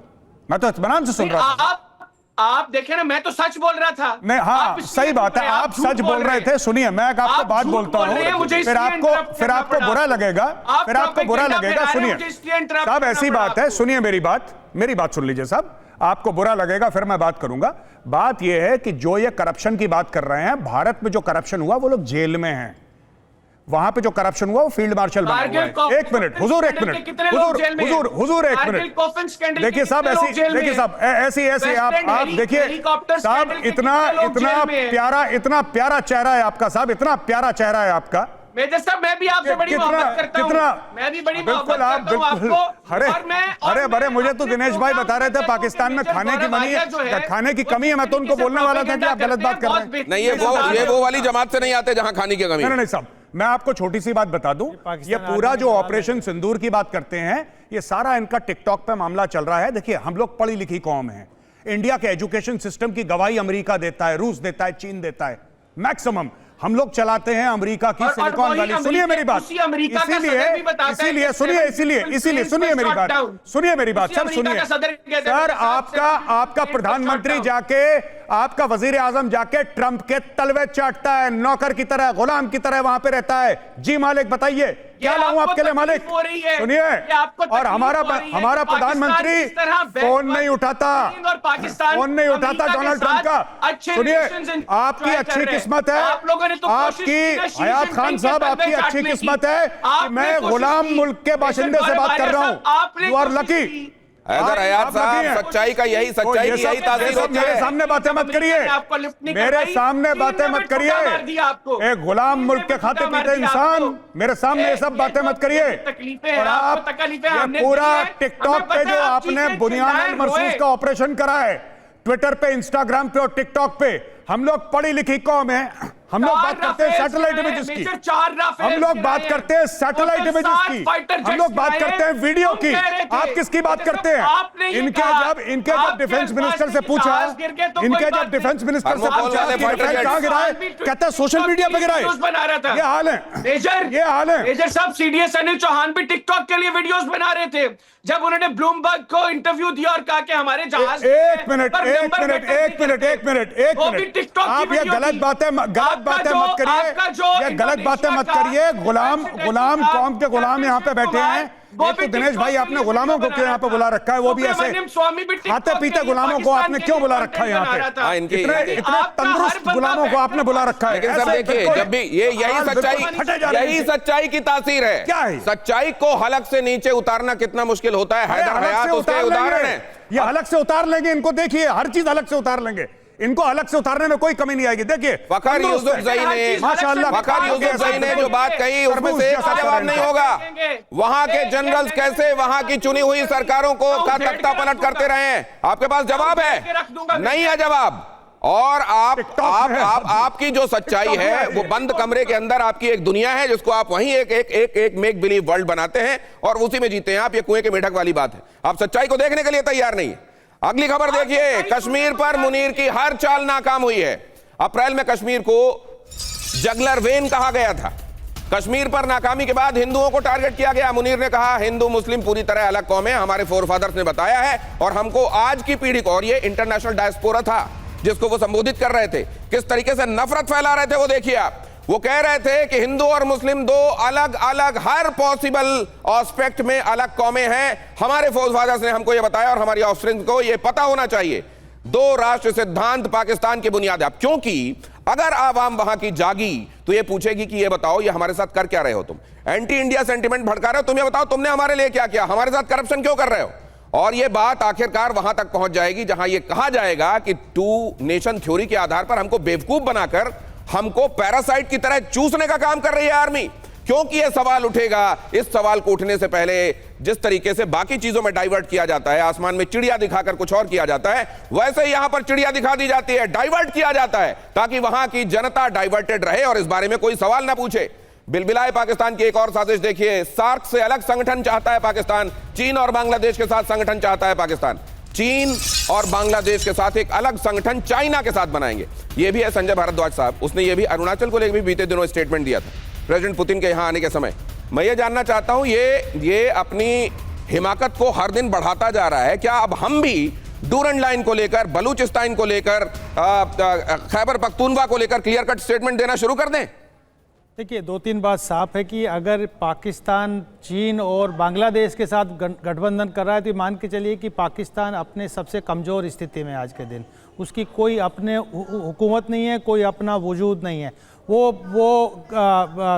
मैं तो इत्मीनान से सुन रहा था। आप देखे ना, मैं तो सच बोल रहा था। नहीं, हाँ सही बात है, आप सच बोल रहे थे। सुनिए मैं आपको बात बोलता हूँ, फिर आपको बुरा लगेगा, फिर आपको बुरा लगेगा। सुनिए साहब, ऐसी बात है, सुनिए मेरी बात सुन लीजिए साहब। आपको बुरा लगेगा, फिर मैं बात करूंगा। बात यह है कि जो ये करप्शन की बात कर रहे हैं, भारत में जो करप्शन हुआ वो लोग जेल में हैं। वहां पे जो करप्शन हुआ वो फील्ड मार्शल बना हुआ है। एक मिनट हुजूर, एक मिनट हुजूर, एक मिनट। देखिए साहब, ऐसी आप देखिए साहब, इतना प्यारा चेहरा है आपका साहब, इतना प्यारा चेहरा है आपका। मेजर साहब, मैं भी आपसे बड़ी मोहब्बत करता हूं। मैं भी बड़ी मोहब्बत करता हूं आपको। अरे मुझे तो दिनेश भाई बता रहे थे पाकिस्तान में खाने की कमी है। मैं तो उनको बोलने वाला था कि आप गलत बात कर रहे हैं। नहीं, ये वो वाली जमात से नहीं आते जहां खाने की कमी। नहीं साहब, मैं आपको छोटी सी बात बता दूं, ये पूरा जो ऑपरेशन सिंदूर की बात करते हैं, ये सारा इनका टिकटॉक पे मामला चल रहा है। देखिए हम लोग पढ़ी लिखी कौम है। इंडिया के एजुकेशन सिस्टम की गवाही अमेरिका देता है, रूस देता है, चीन देता है। मैक्सिमम हम लोग चलाते हैं अमेरिका की सिलिकॉन वैली। सुनिए मेरी बात, इसीलिए सुनिए मेरी बात सर, सुनिए सर। आपका प्रधानमंत्री जाके, आपका वजीर आजम जाके ट्रंप के तलवे चाटता है, नौकर की तरह, गुलाम की तरह वहां पे रहता है। जी मालिक बताइए क्या लाऊं आपके लिए मालिक? सुनिए, और हमारा प्रधानमंत्री फोन नहीं उठाता, डोनाल्ड ट्रंप का। सुनिए, आपकी अच्छी किस्मत है, आपकी हयात खान साहब, आपकी अच्छी किस्मत है कि मैं गुलाम मुल्क के बाशिंदे से बात कर रहा हूं। You are lucky. Haider Hayat साहब, सच्चाई की यही तासीर होती है। मेरे सामने बातें मत करिए, मेरे सामने बातें मत करिए। एक गुलाम मुल्क के खाते पीते इंसान, मेरे सामने ये सब बातें मत करिए। और आप ये पूरा टिकटॉक पे जो आपने बुनियाद मरसूस का ऑपरेशन करा है, ट्विटर पे, इंस्टाग्राम पे और टिकटॉक पे, हम लोग पढ़ी लिखी कौम है। हम लोग बात करते हैं सैटेलाइट इमेजेस की, हम लोग बात करते हैं सैटेलाइट इमेजेस की, हम लोग बात करते हैं वीडियो की। आप किसकी बात करते हैं? इनके जब डिफेंस मिनिस्टर से पूछा, कहां गिराए, कहते हैं सोशल मीडिया पे गिराए। ये हाल है। मेजर साहब, सीडीएस अनिल चौहान भी टिकटॉक के लिए वीडियोस बना रहे थे जब उन्होंने ब्लूमबर्ग को इंटरव्यू दिया और कहा कि हमारे जहाज। एक मिनट आप ये गलत बातें मत करिए। गुलाम कौम के गुलाम यहाँ पे बैठे हैं। तो दिनेश भाई, आपने गुलामों को क्यों यहाँ पे बुला रखा है? वो भी ऐसे खाते पीते गुलामों को आपने क्यों बुला रखा है यहाँ पे? इतने तंदुरुस्त गुलामों को आपने बुला रखा है। लेकिन सर देखिए, जब भी यही सच्चाई की तासीर है। क्या है? सच्चाई को हलक से नीचे उतारना कितना मुश्किल होता है। हैदर हयात उसके उदाहरण है। ये हलक से उतार लेंगे, इनको देखिए, हर चीज हलक से उतार लेंगे। इनको अलग से उतारने में कोई कमी नहीं आएगी। देखिए वकार यूसुफजई ने जो बात कही, उसमें से एक जवाब नहीं होगा। वहां के जनरल्स कैसे वहां की चुनी हुई सरकारों को का तख्ता पलट करते रहे हैं? आपके पास जवाब है? नहीं है जवाब। और आपकी जो सच्चाई है वो बंद कमरे के अंदर आपकी एक दुनिया है, जिसको आप वहीं एक मेक बिलीव वर्ल्ड बनाते हैं और उसी में जीते हैं आप। ये कुएं के मेढक वाली बात है। आप सच्चाई को देखने के लिए तैयार नहीं है। अगली खबर देखिए, कश्मीर पर मुनीर की हर चाल नाकाम हुई है। अप्रैल में कश्मीर को जगलर वेन कहा गया था। कश्मीर पर नाकामी के बाद हिंदुओं को टारगेट किया गया। मुनीर ने कहा, हिंदू मुस्लिम पूरी तरह अलग कौम है, हमारे फोरफादर्स ने बताया है और हमको आज की पीढ़ी को, और ये इंटरनेशनल डायस्पोरा था जिसको वो संबोधित कर रहे थे, किस तरीके से नफरत फैला रहे थे वो देखिए आप। वो कह रहे थे कि हिंदू और मुस्लिम दो अलग अलग, हर पॉसिबल एस्पेक्ट में अलग कौमें हैं। हमारे फोरफादर्स ने हमको ये बताया और हमारी ऑफस्प्रिंग को ये पता होना चाहिए। दो राष्ट्र सिद्धांत पाकिस्तान की बुनियाद है। क्योंकि अगर आवाम वहां की जागी तो ये पूछेगी कि ये बताओ, ये हमारे साथ कर क्या रहे हो? तुम एंटी इंडिया सेंटिमेंट भड़का रहे हो, तुम ये बताओ तुमने हमारे लिए क्या किया, हमारे साथ करप्शन क्यों कर रहे हो? और ये बात आखिरकार वहां तक पहुंच जाएगी जहां ये कहा जाएगा कि टू नेशन थ्योरी के आधार पर हमको बेवकूफ बनाकर, हमको पैरासाइट की तरह चूसने का काम कर रही है आर्मी। क्योंकि यह सवाल उठेगा। इस सवाल को उठने से पहले जिस तरीके से बाकी चीजों में डाइवर्ट किया जाता है, आसमान में चिड़िया दिखाकर कुछ और किया जाता है, वैसे ही यहां पर चिड़िया दिखा दी जाती है, डाइवर्ट किया जाता है ताकि वहां की जनता डाइवर्टेड रहे और इस बारे में कोई सवाल ना पूछे। बिलबिलाए पाकिस्तान की एक और साजिश देखिए। सार्क से अलग संगठन चाहता है पाकिस्तान, चीन और बांग्लादेश के साथ संगठन चाहता है पाकिस्तान। चीन और बांग्लादेश के साथ एक अलग संगठन चाइना के साथ बनाएंगे। यह भी है संजय भारद्वाज साहब, उसने यह भी अरुणाचल को लेकर भी बीते दिनों स्टेटमेंट दिया था प्रेसिडेंट पुतिन के यहां आने के समय। मैं ये जानना चाहता हूं, ये अपनी हिमाकत को हर दिन बढ़ाता जा रहा है। क्या अब हम भी डूरंड लाइन को लेकर, बलूचिस्तान को लेकर, खैबर पख्तूनवा को लेकर क्लियर कट स्टेटमेंट देना शुरू कर दें? देखिए, दो तीन बात साफ है कि अगर पाकिस्तान चीन और बांग्लादेश के साथ गठबंधन कर रहा है तो मान के चलिए कि पाकिस्तान अपने सबसे कमज़ोर स्थिति में आज के दिन, उसकी कोई अपने हुकूमत नहीं है, कोई अपना वजूद नहीं है। वो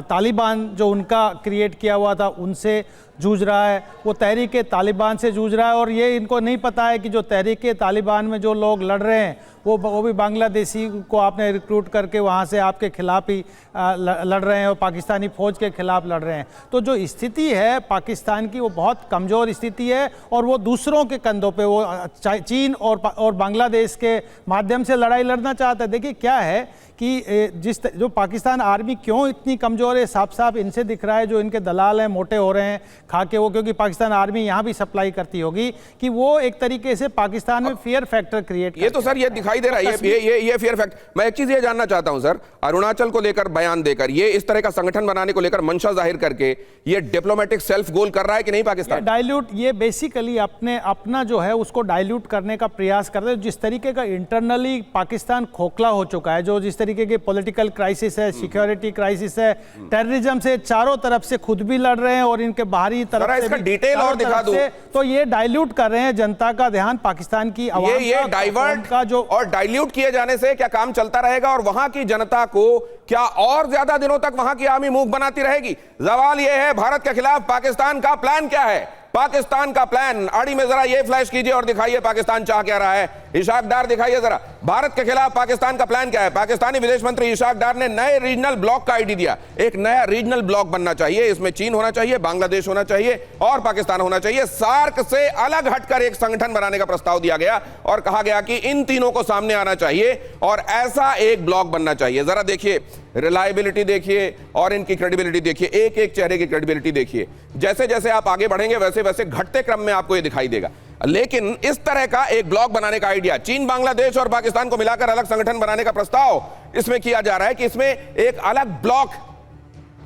तालिबान जो उनका क्रिएट किया हुआ था उनसे जूझ रहा है, वो तहरीक तालिबान से जूझ रहा है। और ये इनको नहीं पता है कि जो तहरीक तालिबान में जो लोग लड़ रहे हैं वो भी बांग्लादेशी को आपने रिक्रूट करके वहाँ से आपके खिलाफ ही लड़ रहे हैं और पाकिस्तानी फ़ौज के खिलाफ लड़ रहे हैं। तो जो स्थिति है पाकिस्तान की वो बहुत कमज़ोर स्थिति है और वो दूसरों के कंधों पे वो चीन और बांग्लादेश के माध्यम से लड़ाई लड़ना चाहता है। देखिए क्या है कि जो पाकिस्तान आर्मी क्यों इतनी कमज़ोर है, साफ साफ इनसे दिख रहा है। जो इनके दलाल हैं मोटे हो रहे हैं खा के वो, क्योंकि पाकिस्तान आर्मी यहाँ भी सप्लाई करती होगी कि वो एक तरीके से पाकिस्तान में फियर फैक्टर क्रिएट। ये तो सर ये दिखाई दे रहा है, ये फियर फैक्टर। मैं एक चीज ये जानना चाहता हूं सर, अरुणाचल को लेकर बयान देकर, ये इस तरह का संगठन बनाने को लेकर मंशा जाहिर करके ये डिप्लोमेटिक सेल्फ गोल कर रहा है कि नहीं पाकिस्तान? डाइल्यूट, ये बेसिकली अपना जो है उसको डाइल्यूट करने का प्रयास कर रहे हैं। जिस तरीके का इंटरनली पाकिस्तान खोखला हो चुका है, जो जिस तरीके के पॉलिटिकल क्राइसिस है, सिक्योरिटी क्राइसिस है, टेररिज्म से चारों तरफ से खुद भी लड़ रहे हैं और इनके बाहरी तरफ से भी डिटेल और दिखा दूं, तो ये डाइल्यूट कर रहे हैं जनता का ध्यान, पाकिस्तान की आवाम ये डाइवर्ट का जो और डाइल्यूट किए जाने से क्या काम चलता रहेगा और वहां की जनता को क्या और ज्यादा दिनों तक वहां की आर्मी मूक बनाती रहेगी? सवाल यह है, भारत के खिलाफ पाकिस्तान का प्लान क्या है? पाकिस्तान का प्लान आड़ी में जरा ये फ्लैश कीजिए और दिखाइए पाकिस्तान चाह क्या रहा है। इशाक डार दिखाइए जरा, भारत के खिलाफ पाकिस्तान का प्लान क्या है? पाकिस्तानी विदेश मंत्री इशाक डार ने नए रीजनल ब्लॉक का आईडी दिया। एक नया रीजनल ब्लॉक बनना चाहिए, इसमें चीन होना चाहिए, बांग्लादेश होना चाहिए और पाकिस्तान होना चाहिए। सार्क से अलग हटकर एक संगठन बनाने का प्रस्ताव दिया गया और कहा गया कि इन तीनों को सामने आना चाहिए और ऐसा एक ब्लॉक बनना चाहिए। जरा देखिए, रिलायबिलिटी देखिए और इनकी क्रेडिबिलिटी देखिए, एक एक चेहरे की क्रेडिबिलिटी देखिए। जैसे जैसे आप आगे बढ़ेंगे वैसे वैसे घटते क्रम में आपको यह दिखाई देगा। लेकिन इस तरह का एक ब्लॉक बनाने का आइडिया, चीन, बांग्लादेश और पाकिस्तान को मिलाकर अलग संगठन बनाने का प्रस्ताव इसमें किया जा रहा है कि इसमें एक अलग ब्लॉक,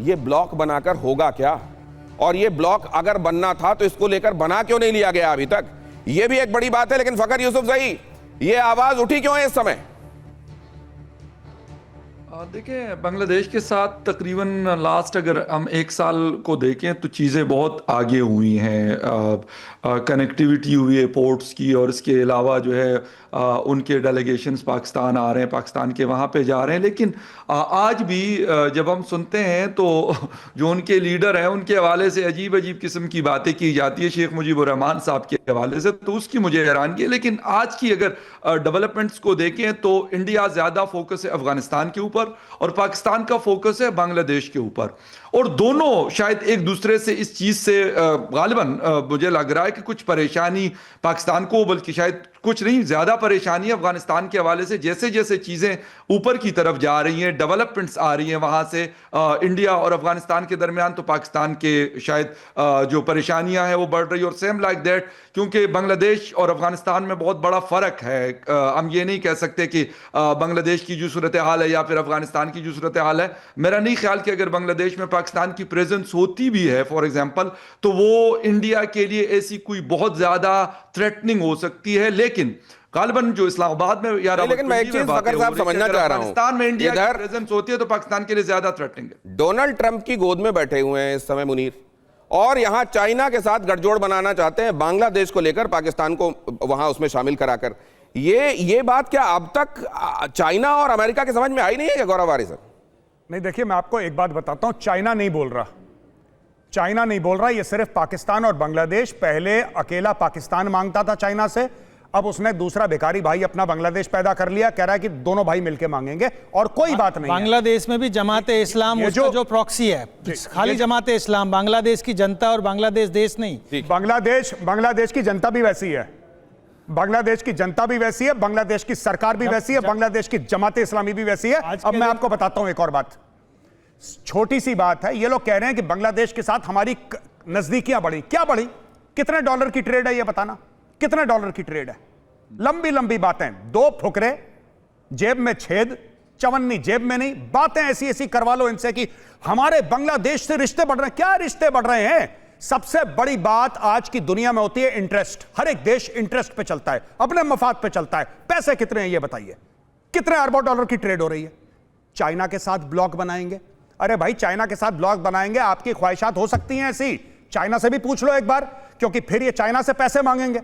ये ब्लॉक बनाकर होगा क्या? और ये ब्लॉक अगर बनना था तो इसको लेकर बना क्यों नहीं लिया गया अभी तक? ये भी एक बड़ी बात है। लेकिन फखर यूसुफजई, ये आवाज उठी क्यों है इस समय? देखिए, बांग्लादेश के साथ तकरीबन लास्ट अगर हम एक साल को देखें तो चीज़ें बहुत आगे हुई हैं। कनेक्टिविटी हुई है पोर्ट्स की और इसके अलावा जो है उनके डेलीगेशंस पाकिस्तान आ रहे हैं, पाकिस्तान के वहाँ पे जा रहे हैं। लेकिन आज भी जब हम सुनते हैं तो जो उनके लीडर हैं उनके हवाले से अजीब अजीब किस्म की बातें की जाती है, शेख मुजीबुर रहमान साहब के हवाले से, तो उसकी मुझे हैरानगी है। लेकिन आज की अगर डेवलपमेंट्स को देखें तो इंडिया ज़्यादा फोकस है अफगानिस्तान के ऊपर और पाकिस्तान का फोकस है बांग्लादेश के ऊपर, और दोनों शायद एक दूसरे से इस चीज़ से गालिबन मुझे लग रहा है कि कुछ परेशानी पाकिस्तान को, बल्कि शायद कुछ नहीं ज़्यादा परेशानी है अफगानिस्तान के हवाले से। जैसे जैसे चीज़ें ऊपर की तरफ जा रही हैं, डेवलपमेंट्स आ रही हैं वहाँ से इंडिया और अफगानिस्तान के दरमियान, तो पाकिस्तान के शायद जो परेशानियां हैं वो बढ़ रही है। और सेम लाइक दैट, क्योंकि बांग्लादेश और अफगानिस्तान में बहुत बड़ा फ़र्क है। हम ये नहीं कह सकते कि बांग्लादेश की जो सूरत हाल है या फिर अफगानिस्तान की जो सूरत हाल है, मेरा नहीं ख्याल कि अगर बांग्लादेश में पाकिस्तान की प्रेजेंस होती भी है फॉर एग्जांपल, तो वो इंडिया के लिए ऐसी कोई बहुत ज़्यादा थ्रेटनिंग हो सकती है। लेकिन गालिबन जो इस्लामाबाद में यार, लेकिन मैं एक चीज फकर साहब समझना चाह रहा हूं, पाकिस्तान में इंडिया की प्रेजेंस होती है तो पाकिस्तान के लिए ज्यादा थ्रेटनिंग है। डोनाल्ड ट्रंप की गोद में बैठे हुए हैं इस समय मुनीर, और यहां चाइना के साथ गठजोड़ बनाना चाहते हैं बांग्लादेश को लेकर, पाकिस्तान को वहां उसमें शामिल कराकर। ये बात क्या अब तक चाइना और अमेरिका के समझ में आई नहीं है क्या गौरव वारी सर? नहीं, देखिए मैं आपको एक बात बताता हूं, चाइना नहीं बोल रहा, चाइना नहीं बोल रहा, ये सिर्फ पाकिस्तान और बांग्लादेश। पहले अकेला पाकिस्तान मांगता था चाइना से, अब उसने दूसरा भिखारी भाई अपना बांग्लादेश पैदा कर लिया, कह रहा है कि दोनों भाई मिलके मांगेंगे और कोई बात नहीं है। बांग्लादेश में भी जमाते इस्लाम उसका जो प्रॉक्सी है, खाली जमाते इस्लाम, बांग्लादेश की जनता और बांग्लादेश देश नहीं। बांग्लादेश की जनता भी वैसी है, बांग्लादेश की जनता भी वैसी है, बांग्लादेश की सरकार भी वैसी है, बांग्लादेश की जमाते इस्लामी भी वैसी है। अब मैं आपको बताता हूं एक और बात, छोटी सी बात है। ये लोग कह रहे हैं कि बांग्लादेश के साथ हमारी नजदीकियां बढ़ी। क्या बढ़ी? कितने डॉलर की ट्रेड है ये बताना, कितने डॉलर की ट्रेड है? लंबी लंबी बातें, दो फुकरे जेब में छेद, चवन्नी जेब में नहीं, बातें ऐसी ऐसी करवा लो इनसे कि हमारे बांग्लादेश से रिश्ते बढ़ रहे हैं। क्या रिश्ते बढ़ रहे हैं? सबसे बड़ी बात आज की दुनिया में होती है इंटरेस्ट। हर एक देश इंटरेस्ट पे चलता है, अपने मफाद पे चलता है। पैसे कितने हैं ये बताइए, कितने अरबों डॉलर की ट्रेड हो रही है? चाइना के साथ ब्लॉक बनाएंगे? अरे भाई, चाइना के साथ ब्लॉक बनाएंगे, आपकी ख्वाहिशात हो सकती हैं ऐसी, चाइना से भी पूछ लो एक बार, क्योंकि फिर ये चाइना से पैसे मांगेंगे।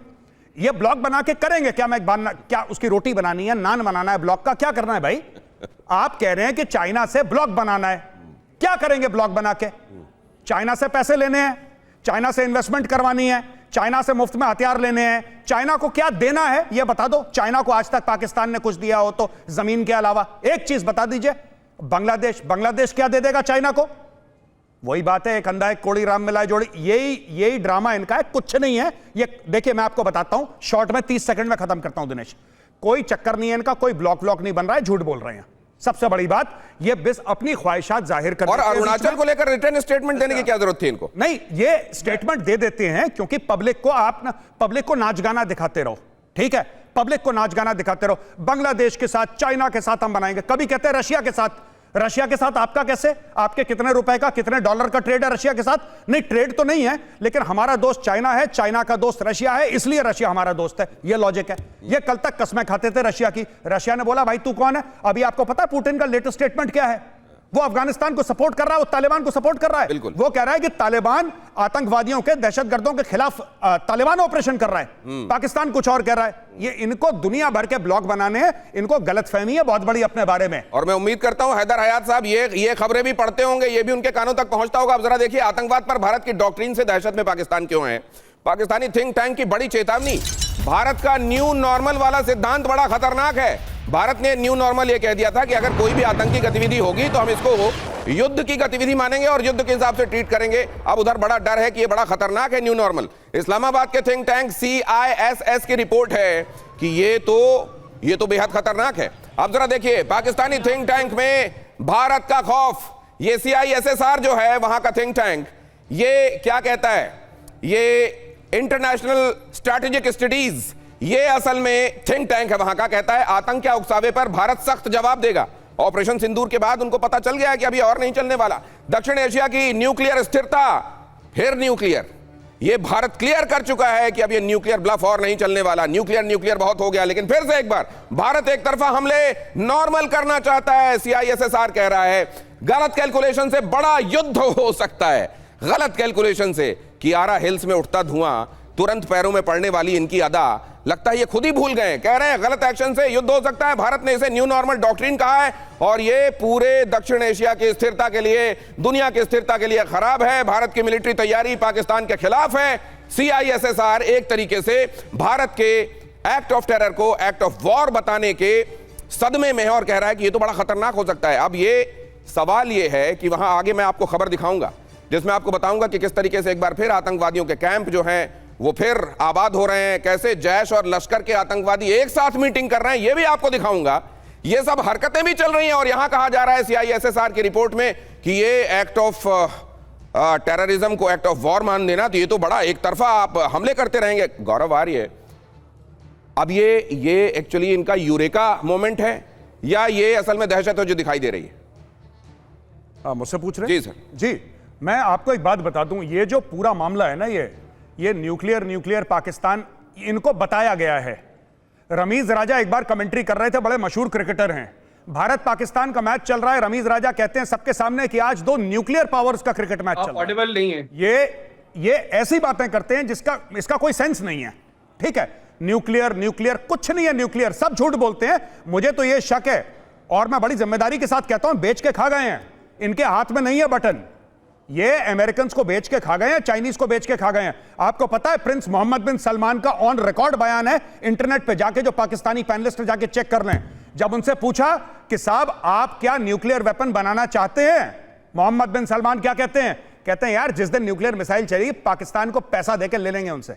ये ब्लॉक बना के करेंगे क्या? क्या उसकी रोटी बनानी है, नान बनाना है, ब्लॉक का क्या करना है भाई? आप कह रहे हैं कि चाइना से ब्लॉक बनाना है, क्या करेंगे ब्लॉक बना के? चाइना से पैसे लेने हैं, चाइना से इन्वेस्टमेंट करवानी है, चाइना से मुफ्त में हथियार लेने हैं। चाइना को क्या देना है यह बता दो। चाइना को आज तक पाकिस्तान ने कुछ दिया हो तो जमीन के अलावा एक चीज बता दीजिए। बांग्लादेश क्या दे देगा चाइना को? वही बात है, एक अंधा एक कोड़ी राम मिलाए जोड़ी, यही ड्रामा इनका है, कुछ नहीं है ये। देखिए मैं आपको बताता हूं शॉर्ट में, 30 सेकंड में खत्म करता हूं दिनेश। कोई चक्कर नहीं है इनका, कोई ब्लॉक नहीं बन रहा है, झूठ बोल रहे हैं। सबसे बड़ी बात ये बिस अपनी ख्वाहिशात जाहिर कर, और अरुणाचल को लेकर रिटर्न स्टेटमेंट देने की क्या जरूरत थी इनको? नहीं, ये स्टेटमेंट दे देते हैं क्योंकि पब्लिक को नाच गाना दिखाते रहो, ठीक है? पब्लिक को नाच गाना दिखाते रहो। बांग्लादेश के साथ, चाइना के साथ हम बनाएंगे, कभी कहते हैं रशिया के साथ। रशिया के साथ आपका कैसे? आपके कितने रुपए का, कितने डॉलर का ट्रेड है रशिया के साथ? नहीं, ट्रेड तो नहीं है, लेकिन हमारा दोस्त चाइना है, चाइना का दोस्त रशिया है, इसलिए रशिया हमारा दोस्त है। यह लॉजिक है। ये कल तक कसमें खाते थे रशिया की। रशिया ने बोला भाई तू कौन है? अभी आपको पता है पुतिन का लेटेस्ट स्टेटमेंट क्या है? वो अफगानिस्तान को सपोर्ट कर रहा है, वो तालिबान को सपोर्ट कर रहा है। वो कह रहा है कि तालिबान आतंकवादियों के, दहशतगर्दों के खिलाफ तालिबान ऑपरेशन कर रहा है। पाकिस्तान कुछ और कह रहा है। ये इनको दुनिया भर के ब्लॉग बनाने हैं, इनको गलतफहमी है बहुत बड़ी अपने बारे में। और मैं उम्मीद करता हूं हैदर हयात साहब ये खबरें भी पढ़ते होंगे, ये भी उनके कानों तक पहुंचता होगा। अब जरा देखिए आतंकवाद पर भारत की डॉक्ट्रिन से दहशत में पाकिस्तान क्यों है। पाकिस्तानी थिंक टैंक की बड़ी चेतावनी, भारत का न्यू नॉर्मल वाला सिद्धांत बड़ा खतरनाक है। भारत ने न्यू नॉर्मल ये कह दिया था कि अगर कोई भी आतंकी गतिविधि होगी तो हम इसको युद्ध की गतिविधि मानेंगे और युद्ध के हिसाब से ट्रीट करेंगे। अब उधर बड़ा डर है कि ये बड़ा खतरनाक है न्यू नॉर्मल। इस्लामाबाद के थिंक टैंक CISS की रिपोर्ट है कि ये तो बेहद खतरनाक है। अब जरा देखिए पाकिस्तानी थिंक टैंक में भारत का खौफ, ये CISSR जो है वहां का थिंक टैंक, ये क्या कहता है? ये इंटरनेशनल स्ट्रैटेजिक स्टडीज, ये असल में थिंक टैंक है वहां का, कहता है आतंक या उकसावे पर भारत सख्त जवाब देगा। ऑपरेशन सिंदूर के बाद उनको पता चल गया है कि अभी और नहीं चलने वाला। दक्षिण एशिया की न्यूक्लियर स्थिरता, फिर न्यूक्लियर, ये भारत क्लियर कर चुका है कि अब ये न्यूक्लियर ब्लफ और नहीं चलने वाला। न्यूक्लियर बहुत हो गया, लेकिन फिर से एक बार भारत एक तरफा हमले नॉर्मल करना चाहता है। CISSR कह रहा है गलत कैलकुलेशन से बड़ा युद्ध हो सकता है। गलत कैलकुलेशन से कियारा हिल्स में उठता धुआं, तुरंत पैरों में पड़ने वाली इनकी अदा, लगता है ये खुद ही भूल गए। कह रहे हैं गलत एक्शन से युद्ध हो सकता है। भारत ने इसे न्यू नॉर्मल डॉक्ट्रिन कहा है और ये पूरे दक्षिण एशिया की स्थिरता के लिए, दुनिया की स्थिरता के लिए खराब है। भारत की मिलिट्री तैयारी पाकिस्तान के खिलाफ है। CISSR एक तरीके से भारत के एक्ट ऑफ टेरर को एक्ट ऑफ वॉर बताने के सदमे में है और कह रहा है कि ये तो बड़ा खतरनाक हो सकता है। अब ये सवाल ये है कि वहां आगे मैं आपको खबर दिखाऊंगा जिसमें आपको बताऊंगा कि किस तरीके से एक बार फिर आतंकवादियों के कैंप जो हैं वो फिर आबाद हो रहे हैं, कैसे जैश और लश्कर के आतंकवादी एक साथ मीटिंग कर रहे हैं, ये भी आपको दिखाऊंगा। ये सब हरकतें भी चल रही हैं और यहां कहा जा रहा है CISSR की रिपोर्ट में कि ये एक्ट ऑफ टेररिज्म को एक्ट ऑफ वॉर मान देना, तो ये तो बड़ा एक तरफा आप हमले करते रहेंगे। गौरव आर्य, अब ये एक्चुअली इनका यूरेका मोमेंट है या ये असल में दहशत है जो दिखाई दे रही है? मुझसे पूछ रहे हैं? जी सर। जी, मैं आपको एक बात बता दूं, ये जो पूरा मामला है ना, ये न्यूक्लियर पाकिस्तान, इनको बताया गया है। रमीज राजा एक बार कमेंट्री कर रहे थे, बड़े मशहूर क्रिकेटर हैं। भारत पाकिस्तान का मैच चल रहा है, रमीज राजा कहते हैं सबके सामने कि आज दो न्यूक्लियर पावर्स का क्रिकेट मैच चल रहा है। ऑडिबल नहीं है। ये ऐसी बातें करते हैं इसका कोई सेंस नहीं है, ठीक है? न्यूक्लियर कुछ नहीं है, न्यूक्लियर सब झूठ बोलते हैं। मुझे तो ये शक है और मैं बड़ी जिम्मेदारी के साथ कहता हूं, बेच के खा गए हैं। इनके हाथ में नहीं है बटन, ये अमेरिकन को बेच के खा गए हैं, चाइनीज को बेच के खा गए हैं। आपको पता है प्रिंस मोहम्मद बिन सलमान का ऑन रिकॉर्ड बयान है, इंटरनेट पे जाके जो पाकिस्तानी पैनलिस्ट जाके चेक कर लें। जब उनसे पूछा कि साहब आप क्या न्यूक्लियर वेपन बनाना चाहते हैं, मोहम्मद बिन सलमान क्या कहते हैं? कहते हैं यार जिस दिन न्यूक्लियर मिसाइल चाहिए पाकिस्तान को पैसा देकर ले लेंगे उनसे।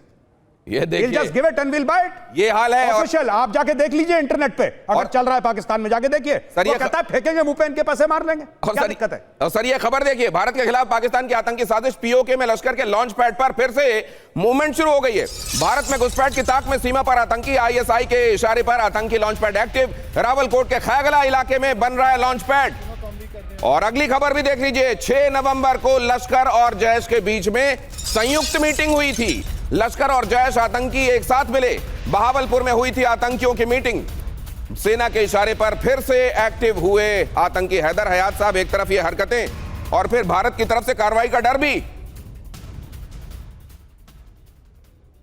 ये देखिए, just give it and will buy it. ये हाल है। ऑफिशियल आप जाके देख लीजिए इंटरनेट पे, अगर चल रहा है पाकिस्तान में जाके देखिए। सर ये कहता है फेंकेंगे मुंह पे इनके पैसे मार लेंगे। और क्या सर, दिक्कत है? और सर ये खबर देखिए, भारत के खिलाफ पाकिस्तान की आतंकी साजिश, पीओके में लश्कर के लॉन्च पैड पर फिर से मूवमेंट शुरू हो गई है। भारत में घुसपैठ की ताक में सीमा पर आतंकी, आईएसआई के इशारे पर आतंकी लॉन्च पैड एक्टिव। रावलकोट के खैगला इलाके में बन रहा है लॉन्च पैड। और अगली खबर भी देख लीजिए, 6 नवंबर को लश्कर और जैश के बीच में संयुक्त मीटिंग हुई थी। लश्कर और जैश आतंकी एक साथ मिले, बहावलपुर में हुई थी आतंकियों की मीटिंग। सेना के इशारे पर फिर से एक्टिव हुए आतंकी हैदर हयात साहब। एक तरफ ये हरकतें और फिर भारत की तरफ से कार्रवाई का डर भी।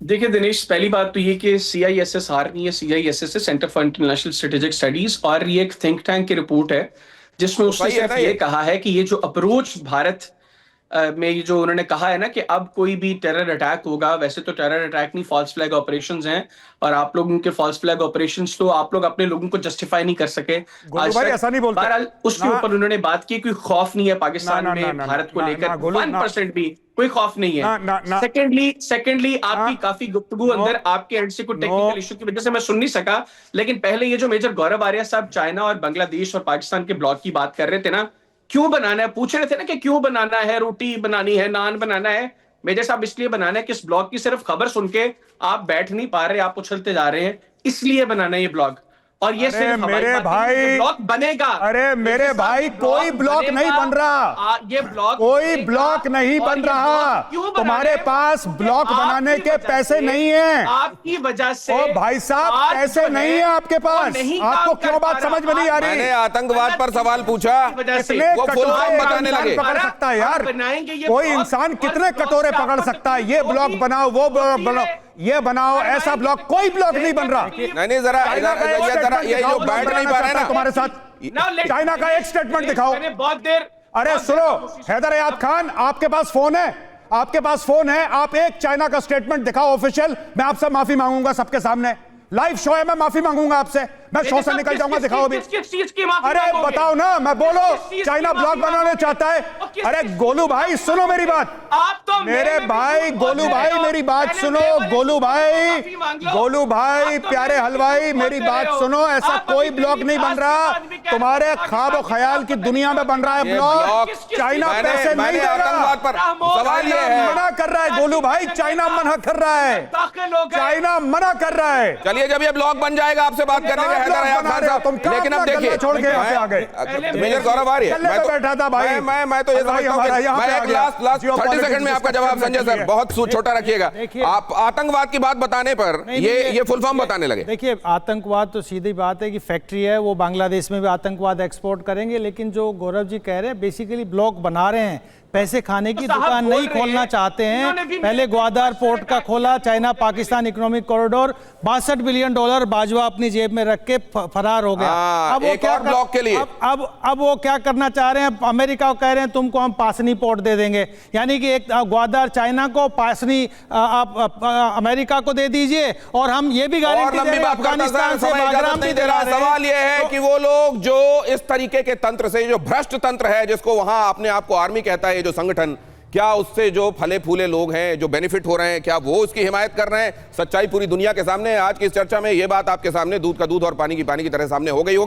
देखिए दिनेश, पहली बात तो ये कि CISS आर्मी है, CISS है centre for international strategic studies, और ये एक थिंक टैंक की रिपोर्ट है जिसमें उसने सिर्फ ये कहा है कि ये जो अप्रोच भारत में ये जो उन्होंने कहा है ना कि अब कोई भी टेरर अटैक होगा, वैसे तो टेरर अटैक नहीं, फॉल्स फ्लैग ऑपरेशंस हैं, और आप लोग उनके फॉल्स फ्लैग ऑपरेशंस तो आप लोग अपने लोगों को जस्टिफाई नहीं कर सके आज भाई, ऐसा नहीं बोलते। बहरहाल उसके ऊपर उन्होंने बात की, कोई खौफ नहीं है पाकिस्तान में भारत को लेकर, 1% भी कोई खौफ नहीं है। सेकेंडली आपकी काफी गुफ्तगू अंदर आपके एंड से कोई टेक्निकल इशू की वजह से मैं सुन नहीं सका, लेकिन पहले ये जो मेजर गौरव आर्या साहब चाइना और बांग्लादेश और पाकिस्तान के ब्लॉक की बात कर रहे थे ना, क्यों बनाना है, पूछ रहे थे ना कि क्यों बनाना है, रोटी बनानी है, नान बनाना है। मेजर साहब इसलिए बनाना है कि इस ब्लॉग की सिर्फ खबर सुन के आप बैठ नहीं पा रहे, आप उछलते जा रहे हैं, इसलिए बनाना है ये ब्लॉग। और ये सिर्फ मेरे भाई ब्लॉक बनेगा। अरे मेरे भाई कोई ब्लॉक नहीं बन रहा, ये ब्लॉक कोई ब्लॉक नहीं बन रहा। तुम्हारे पास ब्लॉक बनाने के पैसे नहीं है, आपकी वजह से। ओ भाई साहब पैसे नहीं है आपके पास, आपको क्यों बात समझ में नहीं आ रही? मैंने आतंकवाद पर सवाल पूछा, कितने वो फुल फॉर्म बताने लगे। पकड़ सकता है यार, कोई इंसान कितने कटोरे पकड़ सकता है? ये ब्लॉक बनाओ, वो बनाओ, ये बनाओ, ऐसा ब्लॉक, कोई ब्लॉक नहीं बन रहा। नहीं जरा ये जो बैठ नहीं पा रहे ना तुम्हारे साथ, चाइना का एक स्टेटमेंट दिखाओ। बहुत देर। अरे सुनो हैदर हयात खान, आपके पास फोन है, आपके पास फोन है, आप एक चाइना का स्टेटमेंट दिखाओ ऑफिशियल। मैं आपसे माफी मांगूंगा सबके सामने, लाइव शो है, मैं माफी मांगूंगा आपसे, मैं शो से निकल जाऊंगा। दिखाओ अभी। अरे बताओ ना, मैं बोलो चाइना ब्लॉक बनाना चाहता है। अरे गोलू भाई सुनो मेरी बात, मेरे भाई गोलू भाई मेरी बात सुनो, गोलू भाई प्यारे हलवाई मेरी बात सुनो, ऐसा कोई ब्लॉक नहीं बन रहा, तुम्हारे ख्वाब और ख्याल की दुनिया में बन रहा है ब्लॉक। चाइना पैसे नहीं दे रहा, सवाल ये है, मना कर रहा है गोलू भाई, चाइना मना कर रहा है, चाइना मना कर रहा है। चलिए जब ये ब्लॉक बन जाएगा आपसे बात करने का हैदर हयात खान साहब। लेकिन अब देखिए छोड़ के आ गए, मेजर गौरव आ रही है, बैठा था भाई, मैं तो ये समझता हूं कि मैं एक लास्ट 30 सेकंड में आपका जवाब संजय सर बहुत छोटा रखिएगा। आप आतंकवाद की बात बताने पर ये फुल फॉर्म बताने लगे। देखिए आतंकवाद तो सीधी बात है कि फैक्ट्री है, वो बांग्लादेश में भी आतंकवाद एक्सपोर्ट करेंगे, लेकिन जो गौरव जी कह रहे हैं बेसिकली ब्लॉक बना रहे हैं, पैसे खाने की दुकान नहीं खोलना चाहते हैं। पहले ग्वादर पोर्ट का खोला, China Pakistan economic corridor, $62 billion Bajwa अपनी जेब में रख के फरार हो गया। अब वो क्या ब्लॉक के लिए अब वो क्या करना चाह रहे हैं? अमेरिका को कह रहे हैं तुमको हम पासनी पोर्ट दे देंगे, यानी कि एक ग्वादर चाइना को, पासनी आप अमेरिका को दे दीजिए, और हम ये भी गारंटी दे रहे हैं अफगानिस्तान से बागराम भी दे रहा है। सवाल ये है कि वो लोग जो इस तरीके के तंत्र से, जो भ्रष्ट तंत्र है जिसको वहां अपने आप को आर्मी कहता है जो संगठन, क्या उससे जो फले फूले लोग हैं जो बेनिफिट हो रहे हैं, क्या वो उसकी हिमायत कर रहे हैं? सच्चाई पूरी दुनिया के सामने। आज की इस चर्चा में ये बात आपके सामने दूध का दूध और पानी की पानी की तरह सामने हो गई होगी।